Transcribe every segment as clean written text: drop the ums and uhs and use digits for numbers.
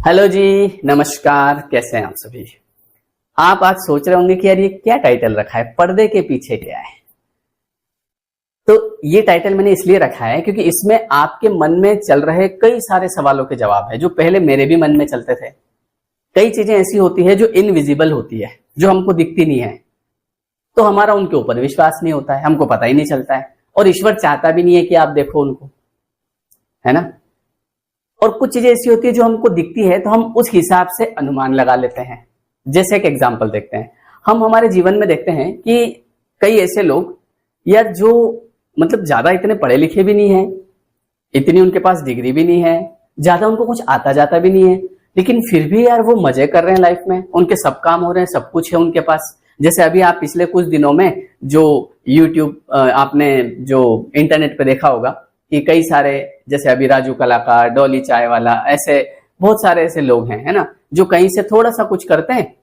Hello जी, नमस्कार। कैसे हैं आप सभी। आप आज सोच रहे होंगे कि यार ये क्या टाइटल रखा है, पर्दे के पीछे क्या है। तो ये टाइटल मैंने इसलिए रखा है क्योंकि इसमें आपके मन में चल रहे कई सारे सवालों के जवाब है जो पहले मेरे भी मन में चलते थे। कई चीजें ऐसी होती है जो इनविजिबल होती है, जो हमको दिखती नहीं है, तो हमारा उनके ऊपर विश्वास नहीं होता है, हमको पता ही नहीं चलता है, और ईश्वर चाहता भी नहीं है कि आप देखो उनको, है ना। और कुछ चीजें ऐसी होती है जो हमको दिखती है तो हम उस हिसाब से अनुमान लगा लेते हैं। जैसे एक एग्जांपल देखते हैं, हम हमारे जीवन में देखते हैं कि कई ऐसे लोग यार जो मतलब ज्यादा इतने पढ़े लिखे भी नहीं है, इतनी उनके पास डिग्री भी नहीं है, ज्यादा उनको कुछ आता जाता भी नहीं है, लेकिन फिर भी यार वो मजे कर रहे हैं लाइफ में, उनके सब काम हो रहे हैं, सब कुछ है उनके पास। जैसे अभी आप पिछले कुछ दिनों में जो यूट्यूब आपने जो इंटरनेट पे देखा होगा कि कई सारे, जैसे अभी राजू कलाकार, डॉली चाय वाला, ऐसे बहुत सारे ऐसे लोग हैं, है ना, जो कहीं से थोड़ा सा कुछ करते हैं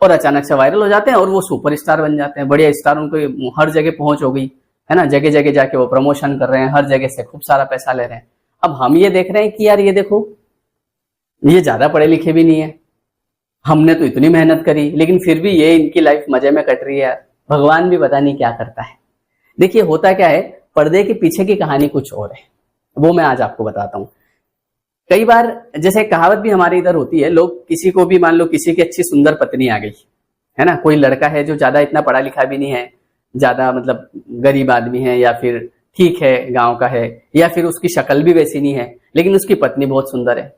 और अचानक से वायरल हो जाते हैं और वो सुपर स्टार बन जाते हैं, बढ़िया स्टार, उनको हर जगह पहुंच हो गई, है ना, जगह जगह जाके वो प्रमोशन कर रहे हैं, हर जगह से खूब सारा पैसा ले रहे हैं। अब हम ये देख रहे हैं कि यार ये देखो, ये ज्यादा पढ़े लिखे भी नहीं है, हमने तो इतनी मेहनत करी, लेकिन फिर भी ये इनकी लाइफ मजे में कट रही है यार। भगवान भी पता नहीं क्या करता है। देखिए होता क्या है, पर्दे के पीछे की कहानी कुछ और है, वो मैं आज आपको बताता हूं। कई बार जैसे कहावत भी हमारे इधर होती है, लोग किसी को भी, मान लो किसी की अच्छी सुंदर पत्नी आ गई, है ना, कोई लड़का है जो ज्यादा इतना पढ़ा लिखा भी नहीं है, ज्यादा मतलब गरीब आदमी है, या फिर ठीक है गांव का है, या फिर उसकी शक्ल भी वैसी नहीं है, लेकिन उसकी पत्नी बहुत सुंदर है।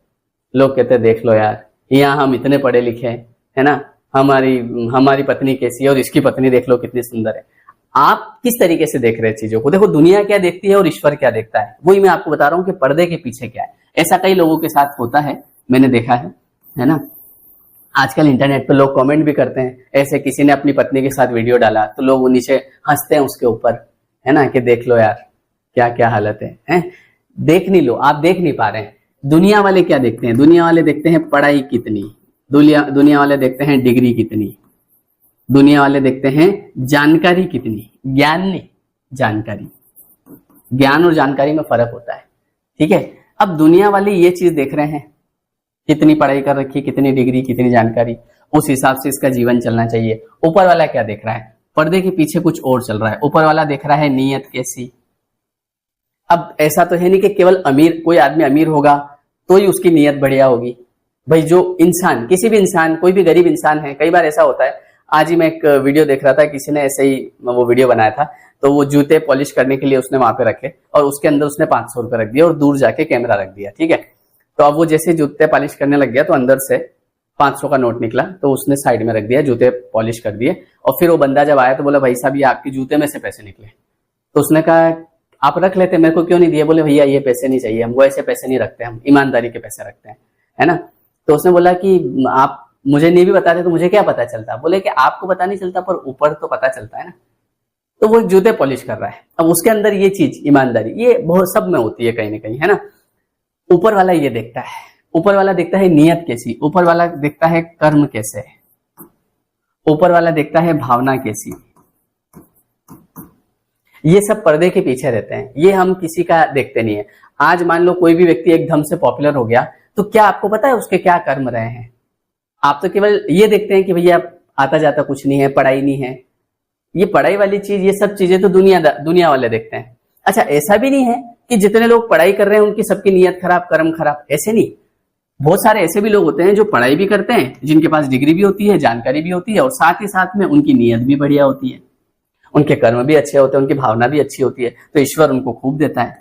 लोग कहते हैं देख लो यार, यहाँ हम इतने पढ़े लिखे हैं, है ना, हमारी पत्नी कैसी है और इसकी पत्नी देख लो कितनी सुंदर है। आप किस तरीके से देख रहे हैं चीजों को। देखो दुनिया क्या देखती है और ईश्वर क्या देखता है, वही मैं आपको बता रहा हूं कि पर्दे के पीछे क्या है। ऐसा कई लोगों के साथ होता है, मैंने देखा है ना। आजकल इंटरनेट पे लोग कमेंट भी करते हैं, ऐसे किसी ने अपनी पत्नी के साथ वीडियो डाला तो लोग नीचे हंसते हैं उसके ऊपर, है ना, कि देख लो यार क्या क्या हालत है? देख नहीं लो, आप देख नहीं पा रहे हैं। दुनिया वाले क्या देखते हैं, दुनिया वाले देखते हैं पढ़ाई कितनी, दुनिया वाले देखते हैं डिग्री कितनी, दुनिया वाले देखते हैं जानकारी कितनी, ज्ञान नहीं, जानकारी। ज्ञान और जानकारी में फर्क होता है, ठीक है। अब दुनिया वाले ये चीज देख रहे हैं, कितनी पढ़ाई कर रखी, कितनी डिग्री, कितनी जानकारी, उस हिसाब से इसका जीवन चलना चाहिए। ऊपर वाला क्या देख रहा है, पर्दे के पीछे कुछ और चल रहा है। ऊपर वाला देख रहा है नीयत कैसी। अब ऐसा तो है नहीं कि केवल अमीर, कोई आदमी अमीर होगा तो ही उसकी नीयत बढ़िया होगी। भाई जो इंसान, किसी भी इंसान, कोई भी गरीब इंसान है, कई बार ऐसा होता है। आज ही मैं एक वीडियो देख रहा था, किसी ने ऐसे ही वो वीडियो बनाया था, तो वो जूते पॉलिश करने के लिए उसने वहां पे रखे और उसके अंदर उसने 500 रुपए रख दिया और दूर जाके कैमरा रख दिया, ठीक है। तो अब वो जैसे जूते पॉलिश करने लग गया तो अंदर से 500 का नोट निकला, तो उसने साइड में रख दिया, जूते पॉलिश कर दिए। और फिर वो बंदा जब आया तो बोला भाई साहब ये आपके जूते में से पैसे निकले। तो उसने कहा आप रख लेते, मेरे को क्यों नहीं दिए? बोले भैया ये पैसे नहीं चाहिए हमको, ऐसे पैसे नहीं रखते, हम ईमानदारी के पैसे रखते हैं, है ना। तो उसने बोला कि आप मुझे नहीं भी बताते तो मुझे क्या पता चलता? बोले कि आपको पता नहीं चलता पर ऊपर तो पता चलता है ना। तो वो जूते पॉलिश कर रहा है, अब उसके अंदर ये चीज ईमानदारी, ये बहुत सब में होती है कहीं ना कहीं, है ना। ऊपर वाला ये देखता है, ऊपर वाला देखता है नीयत कैसी, ऊपर वाला देखता है कर्म कैसे, ऊपर वाला देखता है भावना कैसी। ये सब पर्दे के पीछे रहते हैं, ये हम किसी का देखते नहीं है। आज मान लो कोई भी व्यक्ति एकदम से पॉपुलर हो गया, तो क्या आपको पता है उसके क्या कर्म रहे हैं? आप तो केवल ये देखते हैं कि भैया आता जाता कुछ नहीं है, पढ़ाई नहीं है, ये पढ़ाई वाली चीज, ये सब चीजें तो दुनिया वाले देखते हैं। अच्छा ऐसा भी नहीं है कि जितने लोग पढ़ाई कर रहे हैं उनकी सबकी नीयत खराब, कर्म खराब, ऐसे नहीं। बहुत सारे ऐसे भी लोग होते हैं जो पढ़ाई भी करते हैं, जिनके पास डिग्री भी होती है, जानकारी भी होती है, और साथ ही साथ में उनकी नीयत भी बढ़िया होती है, उनके कर्म भी अच्छे होते हैं, उनकी भावना भी अच्छी होती है, तो ईश्वर उनको खूब देता है।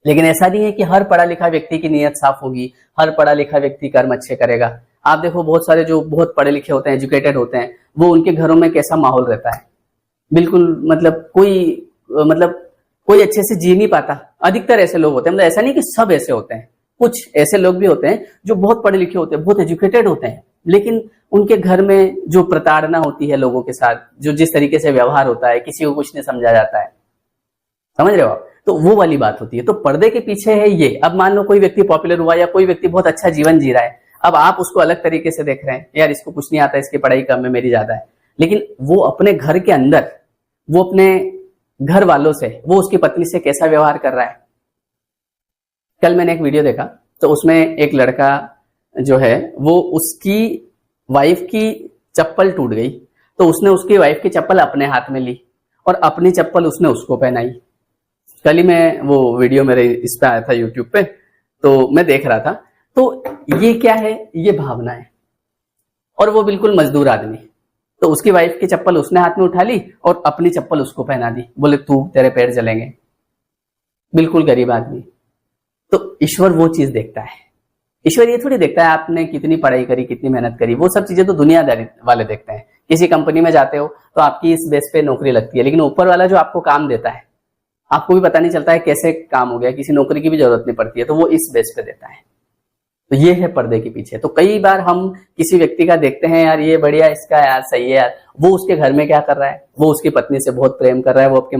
लेकिन ऐसा नहीं है कि हर पढ़ा लिखा व्यक्ति की नीयत साफ होगी, हर पढ़ा लिखा व्यक्ति कर्म अच्छे करेगा। आप देखो बहुत सारे जो बहुत पढ़े लिखे होते हैं, एजुकेटेड होते हैं, वो उनके घरों में कैसा माहौल रहता है, बिल्कुल मतलब कोई अच्छे से जी नहीं पाता। अधिकतर ऐसे लोग होते हैं, मतलब ऐसा नहीं कि सब ऐसे होते हैं, कुछ ऐसे लोग भी होते हैं जो बहुत पढ़े लिखे होते हैं, बहुत एजुकेटेड होते हैं, लेकिन उनके घर में जो प्रताड़ना होती है लोगों के साथ, जो जिस तरीके से व्यवहार होता है, किसी को कुछ नहीं समझा जाता है, समझ रहे हो आप, तो वो वाली बात होती है। तो पर्दे के पीछे है ये। अब मान लो कोई व्यक्ति पॉपुलर हुआ या कोई व्यक्ति बहुत अच्छा जीवन जी रहा है, अब आप उसको अलग तरीके से देख रहे हैं, यार इसको कुछ नहीं आता, इसकी पढ़ाई कम है, मेरी ज्यादा है, लेकिन वो अपने घर के अंदर, वो अपने घर वालों से, वो उसकी पत्नी से कैसा व्यवहार कर रहा है। कल मैंने एक वीडियो देखा, तो उसमें एक लड़का जो है वो उसकी वाइफ की चप्पल टूट गई, तो उसने उसकी वाइफ की चप्पल अपने हाथ में ली और अपनी चप्पल उसने उसको पहनाई। कल ही मैं वो वीडियो मेरे इस पे आया था यूट्यूब पे, तो मैं देख रहा था। तो ये क्या है, ये भावना है। और वो बिल्कुल मजदूर आदमी, तो उसकी वाइफ की चप्पल उसने हाथ में उठा ली और अपनी चप्पल उसको पहना दी, बोले तू तेरे पैर जलेंगे। बिल्कुल गरीब आदमी। तो ईश्वर वो चीज देखता है। ईश्वर ये थोड़ी देखता है आपने कितनी पढ़ाई करी, कितनी मेहनत करी, वो सब चीजें तो दुनियादारी वाले देखते हैं। किसी कंपनी में जाते हो तो आपकी इस बेस पे नौकरी लगती है, लेकिन ऊपर वाला जो आपको काम देता है आपको भी पता नहीं चलता है कैसे काम हो गया, किसी नौकरी की भी जरूरत नहीं पड़ती है, तो वो इस बेस पे देता है। तो ये है पर्दे के पीछे। तो कई बार हम किसी व्यक्ति का देखते हैं, यार ये बढ़िया, इसका यार सही है यार, वो उसके घर में क्या कर रहा है, वो उसकी पत्नी से बहुत प्रेम कर रहा है, वो उसके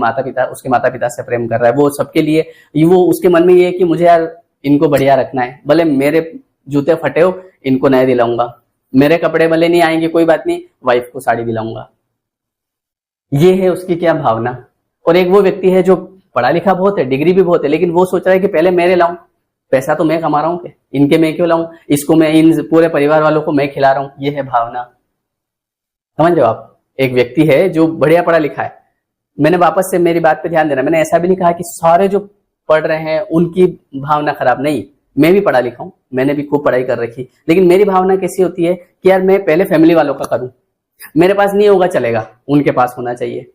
माता पिता से प्रेम कर रहा है, वो सबके लिए, वो उसके मन में ये है कि मुझे यार इनको बढ़िया रखना है, भले मेरे जूते फटे हो इनको नए दिलाऊंगा, मेरे कपड़े भले नहीं आएंगे कोई बात नहीं, वाइफ को साड़ी दिलाऊंगा। ये है उसकी क्या भावना। और एक वो व्यक्ति है जो पढ़ा लिखा बहुत है, डिग्री भी बहुत है, लेकिन वो सोच रहा है कि पहले मेरे लाऊं, पैसा तो मैं कमा रहा हूं, इनके मैं क्यों लाऊं, इसको मैं इन पूरे परिवार वालों को मैं खिला रहा हूं। ये है भावना। समझ रहे हो आप। एक व्यक्ति है जो बढ़िया पढ़ा लिखा है, मैंने वापस से मेरी बात पे ध्यान देना, मैंने ऐसा भी नहीं कहा कि सारे जो पढ़ रहे हैं उनकी भावना खराब, नहीं, मैं भी पढ़ा लिखा हूं, मैंने भी खूब पढ़ाई कर रखी, लेकिन मेरी भावना कैसी होती है कि यार मैं पहले फैमिली वालों का करूं, मेरे पास नहीं होगा चलेगा, उनके पास होना चाहिए।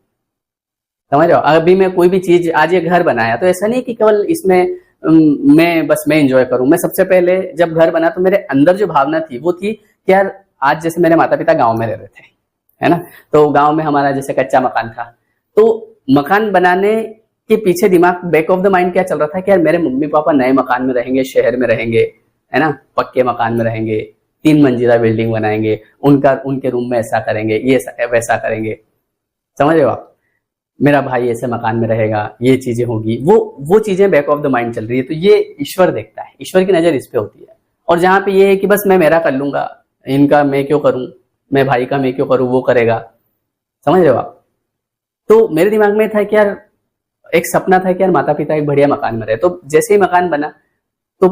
समझ रहे हो। अभी मैं कोई भी चीज, आज ये घर बनाया तो ऐसा नहीं कि केवल इसमें मैं एंजॉय करूं, मैं सबसे पहले जब घर बना तो मेरे अंदर जो भावना थी वो थी कि यार आज जैसे मेरे माता पिता गांव में रह रहे थे, है ना, तो गांव में हमारा जैसे कच्चा मकान था, तो मकान बनाने के पीछे दिमाग, बैक ऑफ द माइंड क्या चल रहा था कि यार मेरे मम्मी पापा नए मकान में रहेंगे, शहर में रहेंगे, है ना, पक्के मकान में रहेंगे, 3 मंजिला बिल्डिंग बनाएंगे, उनके रूम में ऐसा करेंगे, ये वैसा करेंगे। समझ रहे हो आप। मेरा भाई ऐसे मकान में रहेगा, ये चीजें होगी, वो चीजें बैक ऑफ द माइंड चल रही है। तो ये ईश्वर देखता है, ईश्वर की नजर इस पे होती है। और जहां पे ये है कि बस मैं मेरा कर लूंगा, इनका मैं क्यों करूं, मैं भाई का मैं क्यों करूं, वो करेगा। समझ रहे हो आप। तो मेरे दिमाग में था कि यार एक सपना था कि यार माता पिता एक बढ़िया मकान में रहे। तो जैसे ही मकान बना, तो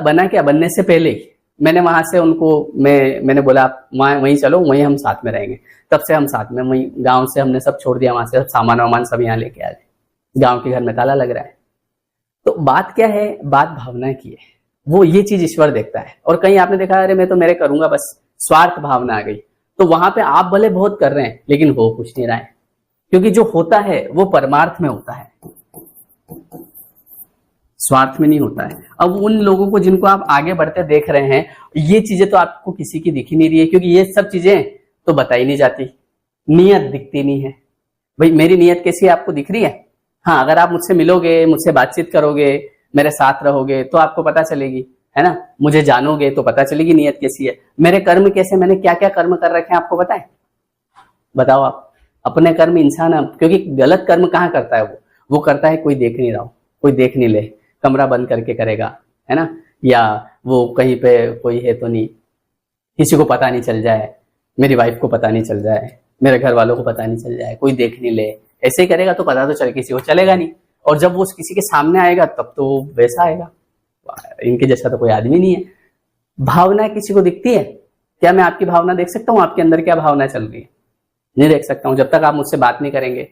बना क्या, बनने से पहले ही मैंने वहां से उनको मैंने बोला वहीं चलो, वहीं हम साथ में रहेंगे। तब से हम साथ में, वहीं गांव से हमने सब छोड़ दिया, वहां से सब सामान वामान सब यहाँ लेके आ गए। गांव के घर में ताला लग रहा है। तो बात क्या है, बात भावना की है। वो ये चीज ईश्वर देखता है। और कहीं आपने देखा अरे मैं तो मेरे करूंगा बस, स्वार्थ भावना आ गई, तो वहां पे आप भले बहुत कर रहे हैं लेकिन हो कुछ नहीं रहा है, क्योंकि जो होता है वो परमार्थ में होता है, स्वार्थ में नहीं होता है। अब उन लोगों को जिनको आप आगे बढ़ते देख रहे हैं, ये चीजें तो आपको किसी की दिख ही नहीं रही है, क्योंकि ये सब चीजें तो बताई नहीं जाती, नीयत दिखती नहीं है। भाई मेरी नीयत कैसी है आपको दिख रही है? हाँ, अगर आप मुझसे मिलोगे, मुझसे बातचीत करोगे, मेरे साथ रहोगे तो आपको पता चलेगी, है ना, मुझे जानोगे तो पता चलेगी नीयत कैसी है। मेरे कर्म कैसे, मैंने क्या क्या कर्म कर रखे हैं आपको पता है? बताओ आप। अपने कर्म इंसान, क्योंकि गलत कर्म कहाँ करता है वो करता है कोई देख नहीं रहा हो, कोई देख नहीं ले, कमरा बंद करके करेगा, है ना, या वो कहीं पे कोई है तो नहीं, किसी को पता नहीं चल जाए, मेरी वाइफ को पता नहीं चल जाए, मेरे घर वालों को पता नहीं चल जाए, कोई देख नहीं ले, ऐसे ही करेगा तो पता तो चले, किसी को चलेगा नहीं। और जब वो किसी के सामने आएगा तब तो वैसा आएगा, इनके जैसा तो कोई आदमी नहीं है। भावना किसी को दिखती है क्या? मैं आपकी भावना देख सकता हूँ? आपके अंदर क्या भावना चल रही है? नहीं देख सकता हूँ, जब तक आप मुझसे बात नहीं करेंगे।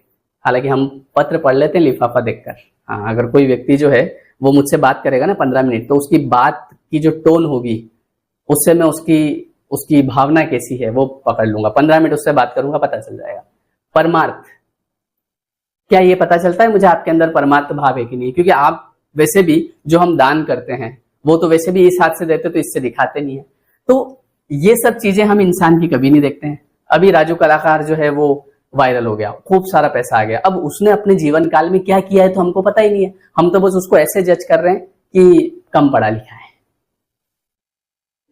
हालांकि हम पत्र पढ़ लेते हैं लिफाफा देखकर। हाँ, अगर कोई व्यक्ति जो है वो मुझसे बात करेगा ना 15 मिनट, तो उसकी बात की जो टोन होगी उससे मैं उसकी भावना कैसी है वो पकड़ लूंगा। 15 मिनट उससे बात करूंगा, पता चल जाएगा। परमार्थ क्या ये पता चलता है मुझे आपके अंदर परमार्थ भाव है कि नहीं? क्योंकि आप वैसे भी जो हम दान करते हैं वो तो वैसे भी इस हाथ से देते तो इससे दिखाते नहीं है। तो ये सब चीजें हम इंसान की कभी नहीं देखते हैं। अभी राजू कलाकार जो है वो वायरल हो गया, खूब सारा पैसा आ गया। अब उसने अपने जीवन काल में क्या किया है तो हमको पता ही नहीं है। हम तो बस उसको ऐसे जज कर रहे हैं कि कम पढ़ा लिखा है,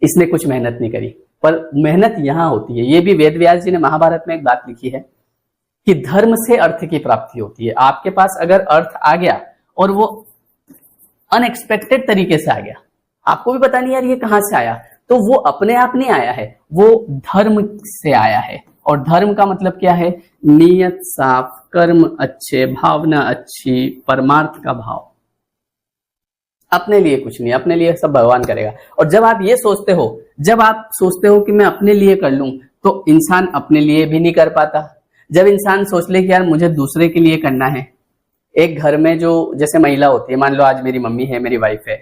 इसने कुछ मेहनत नहीं करी। पर मेहनत यहां होती है। ये भी वेद व्यास जी ने महाभारत में एक बात लिखी है कि धर्म से अर्थ की प्राप्ति होती है। आपके पास अगर अर्थ आ गया और वो अनएक्सपेक्टेड तरीके से आ गया, आपको भी पता नहीं यार ये कहां से आया, तो वो अपने आप नहीं आया है, वो धर्म से आया है। और धर्म का मतलब क्या है? नीयत साफ, कर्म अच्छे, भावना अच्छी, परमार्थ का भाव। अपने लिए कुछ नहीं, अपने लिए सब भगवान करेगा। और जब आप ये सोचते हो, जब आप सोचते हो कि मैं अपने लिए कर लूं, तो इंसान अपने लिए भी नहीं कर पाता। जब इंसान सोच ले कि यार मुझे दूसरे के लिए करना है, एक घर में जो जैसे महिला होती है, मान लो आज मेरी मम्मी है, मेरी वाइफ है,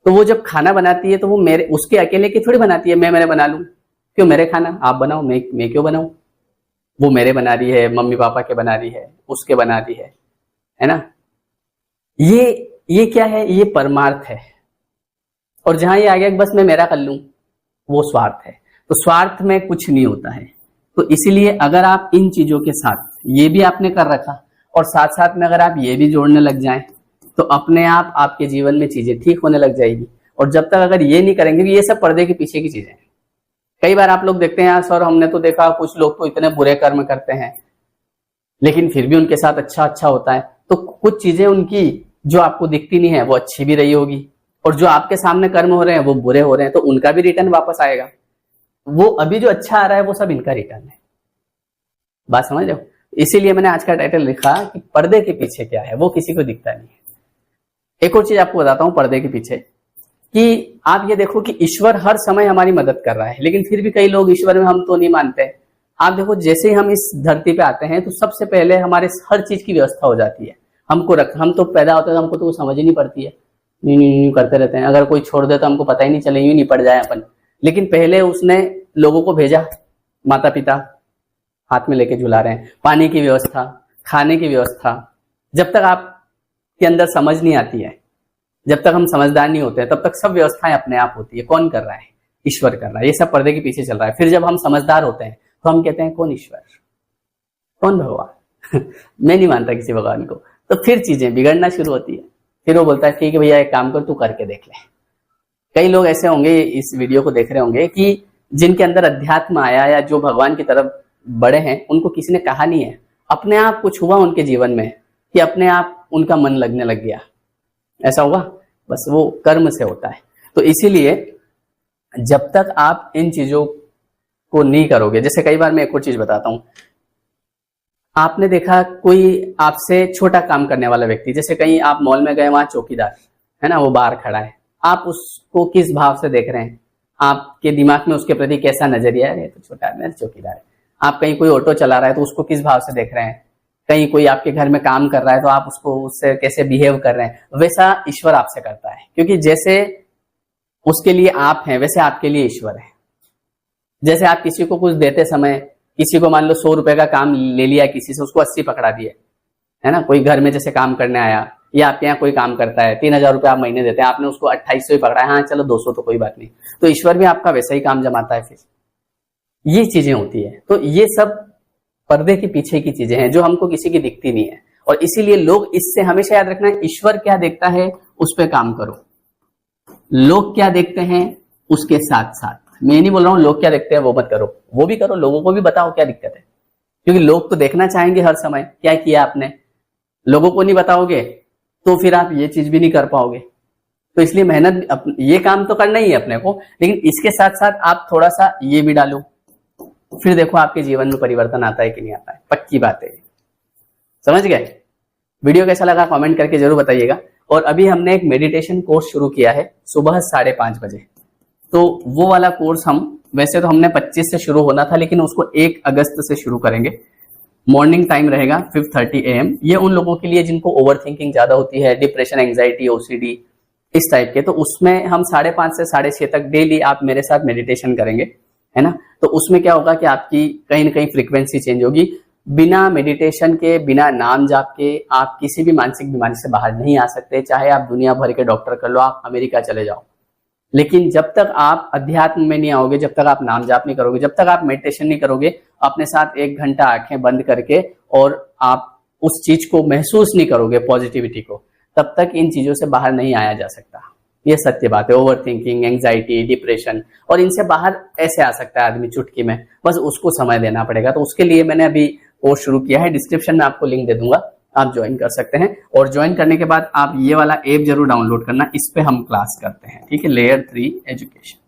तो वो जब खाना बनाती है तो वो मेरे उसके अकेले की थोड़ी बनाती है, मैं बना लूं, क्यों मेरे खाना आप बनाओ, मैं क्यों बनाऊं? वो मेरे बना रही है, मम्मी पापा के बना रही है, उसके बना रही है ना। ये क्या है? ये परमार्थ है। और जहां ये आ गया कि बस मैं मेरा कर लूं, वो स्वार्थ है। तो स्वार्थ में कुछ नहीं होता है। तो इसीलिए अगर आप इन चीजों के साथ ये भी आपने कर रखा और साथ साथ में अगर आप ये भी जोड़ने लग जाएं, तो अपने आप आपके जीवन में चीजें ठीक होने लग जाएगी। और जब तक अगर ये नहीं करेंगे, ये सब पर्दे के पीछे की चीजें हैं। कई बार आप लोग देखते हैं यार सर, हमने तो देखा कुछ लोग तो इतने बुरे कर्म करते हैं लेकिन फिर भी उनके साथ अच्छा होता है। तो कुछ चीजें उनकी जो आपको दिखती नहीं है वो अच्छी भी रही होगी, और जो आपके सामने कर्म हो रहे हैं वो बुरे हो रहे हैं, तो उनका भी रिटर्न वापस आएगा। वो अभी जो अच्छा आ रहा है वो सब इनका रिटर्न है। बात समझ रहे हो? इसीलिए मैंने आज का टाइटल लिखा कि पर्दे के पीछे क्या है, वो किसी को दिखता नहीं है। एक और चीज आपको बताता हूं पर्दे के पीछे, कि आप ये देखो कि ईश्वर हर समय हमारी मदद कर रहा है, लेकिन फिर भी कई लोग ईश्वर में हम तो नहीं मानते। आप देखो जैसे ही हम इस धरती पे आते हैं तो सबसे पहले हमारे हर चीज की व्यवस्था हो जाती है। हम तो पैदा होते हैं, हमको तो समझ ही नहीं पड़ती है, यूं करते रहते हैं। अगर कोई छोड़ दे तो हमको पता ही नहीं चले, यूं नहीं पड़ जाए अपन। लेकिन पहले उसने लोगों को भेजा, माता पिता हाथ में लेके झुला रहे हैं, पानी की व्यवस्था, खाने की व्यवस्था। जब तक आपके अंदर समझ नहीं आती है, जब तक हम समझदार नहीं होते हैं, तब तक सब व्यवस्थाएं अपने आप होती है। कौन कर रहा है? ईश्वर कर रहा है। ये सब पर्दे के पीछे चल रहा है। फिर जब हम समझदार होते हैं तो हम कहते हैं कौन ईश्वर, कौन भगवान मैं नहीं मानता किसी भगवान को। तो फिर चीजें बिगड़ना शुरू होती है। फिर वो बोलता है ठीक है भैया एक काम कर, तू करके देख ले। कई लोग ऐसे होंगे इस वीडियो को देख रहे होंगे कि जिनके अंदर अध्यात्म आया या जो भगवान की तरफ बड़े हैं, उनको किसी ने कहा नहीं है, अपने आप कुछ हुआ उनके जीवन में कि अपने आप उनका मन लगने लग गया। ऐसा हुआ, बस वो कर्म से होता है। तो इसीलिए जब तक आप इन चीजों को नहीं करोगे, जैसे कई बार मैं एक और चीज बताता हूं, आपने देखा कोई आपसे छोटा काम करने वाला व्यक्ति, जैसे कहीं आप मॉल में गए, वहां चौकीदार है ना, वो बाहर खड़ा है, आप उसको किस भाव से देख रहे हैं? आपके दिमाग में उसके प्रति कैसा नजरिया है? तो छोटा आदमी चौकीदार है। आप कहीं कोई ऑटो चला रहा है तो उसको किस भाव से देख रहे हैं? कहीं कोई आपके घर में काम कर रहा है तो आप उसको उससे कैसे बिहेव कर रहे हैं? वैसा ईश्वर आपसे करता है, क्योंकि जैसे उसके लिए आप हैं वैसे आपके लिए ईश्वर है। जैसे आप किसी को कुछ देते समय, किसी को मान लो 100 रुपए का काम ले लिया किसी से, उसको 80 पकड़ा दिए, है ना। कोई घर में जैसे काम करने आया या आपके यहाँ कोई काम करता है, 3000 रुपए आप महीने देते हैं, आपने उसको 2800 ही पकड़ा है, हाँ चलो 200 तो कोई बात नहीं, तो ईश्वर भी आपका वैसा ही काम जमाता है। फिर ये चीजें होती है। तो ये सब पर्दे के पीछे की चीजें हैं जो हमको किसी की दिखती नहीं है। और इसीलिए लोग, इससे हमेशा याद रखना है, ईश्वर क्या देखता है उस पर काम करो, लोग क्या देखते हैं उसके साथ साथ। मैं नहीं बोल रहा हूं लोग क्या देखते हैं वो मत करो, वो भी करो, लोगों को भी बताओ क्या दिक्कत है, क्योंकि लोग तो देखना चाहेंगे हर समय क्या किया आपने। लोगों को नहीं बताओगे तो फिर आप ये चीज भी नहीं कर पाओगे। तो इसलिए मेहनत, ये काम तो करना ही है अपने को, लेकिन इसके साथ साथ आप थोड़ा सा ये भी डालो, फिर देखो आपके जीवन में परिवर्तन आता है कि नहीं आता है। पक्की बात है। समझ गए? वीडियो कैसा लगा कमेंट करके जरूर बताइएगा। और अभी हमने एक मेडिटेशन कोर्स शुरू किया है सुबह 5:30 बजे। तो वो वाला कोर्स हम, वैसे तो हमने 25 से शुरू होना था, लेकिन उसको 1 अगस्त से शुरू करेंगे। मॉर्निंग टाइम रहेगा 5:30 AM। ये उन लोगों के लिए जिनको ओवर थिंकिंग ज्यादा होती है, डिप्रेशन, एंग्जाइटी, OCD इस टाइप के। तो उसमें हम 5:30 से 6:30 तक डेली आप मेरे साथ मेडिटेशन करेंगे, है ना। तो उसमें क्या होगा कि आपकी कहीं ना कहीं फ्रीक्वेंसी चेंज होगी। बिना मेडिटेशन के, बिना नाम जाप के आप किसी भी मानसिक बीमारी से बाहर नहीं आ सकते। चाहे आप दुनिया भर के डॉक्टर कर लो, आप अमेरिका चले जाओ, लेकिन जब तक आप अध्यात्म में नहीं आओगे, जब तक आप नाम जाप नहीं करोगे, जब तक आप मेडिटेशन नहीं करोगे, अपने साथ 1 घंटा आंखें बंद करके और आप उस चीज को महसूस नहीं करोगे, पॉजिटिविटी को, तब तक इन चीजों से बाहर नहीं आया जा सकता। ये सत्य बात है। ओवर थिंकिंग, एंग्जाइटी, डिप्रेशन, और इनसे बाहर ऐसे आ सकता है आदमी चुटकी में, बस उसको समय देना पड़ेगा। तो उसके लिए मैंने अभी कोर्स शुरू किया है, डिस्क्रिप्शन में आपको लिंक दे दूंगा, आप ज्वाइन कर सकते हैं। और ज्वाइन करने के बाद आप ये वाला ऐप जरूर डाउनलोड करना, इस पे हम क्लास करते हैं, ठीक है, लेयर 3 एजुकेशन।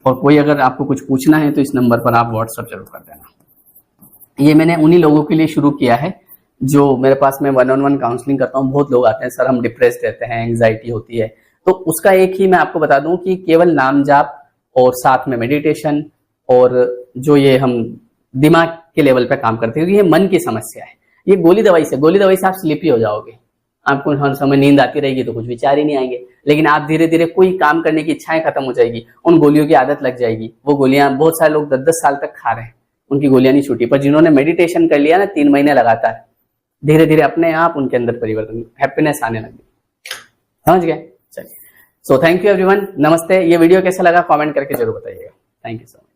और कोई अगर आपको कुछ पूछना है तो इस नंबर पर आप व्हाट्सएप जरूर कर देना। ये मैंने उन्हीं लोगों के लिए शुरू किया है जो मेरे पास में 1-on-1 काउंसलिंग करता हूँ, बहुत लोग आते हैं, सर हम डिप्रेस्ड रहते हैं, एंग्जाइटी होती है, तो उसका एक ही मैं आपको बता दूं कि केवल नाम जाप और साथ में मेडिटेशन और जो ये हम दिमाग के लेवल पे काम करते हैं, क्योंकि ये मन की समस्या है। ये गोली दवाई से आप स्लीपी हो जाओगे, आपको हर समय नींद आती रहेगी तो कुछ विचार ही नहीं आएंगे, लेकिन आप धीरे धीरे कोई काम करने की इच्छाएं खत्म हो जाएगी, उन गोलियों की आदत लग जाएगी। वो गोलियां बहुत सारे लोग 10-10 साल तक खा रहे हैं, उनकी गोलियां नहीं छूटी। पर जिन्होंने मेडिटेशन कर लिया ना 3 महीने लगातार, धीरे धीरे अपने आप उनके अंदर परिवर्तन, हैप्पीनेस आने लगी। समझ गए? चलिए, सो थैंक यू एवरीवन, नमस्ते। ये वीडियो कैसा लगा कमेंट करके जरूर बताइएगा। Thank you so much.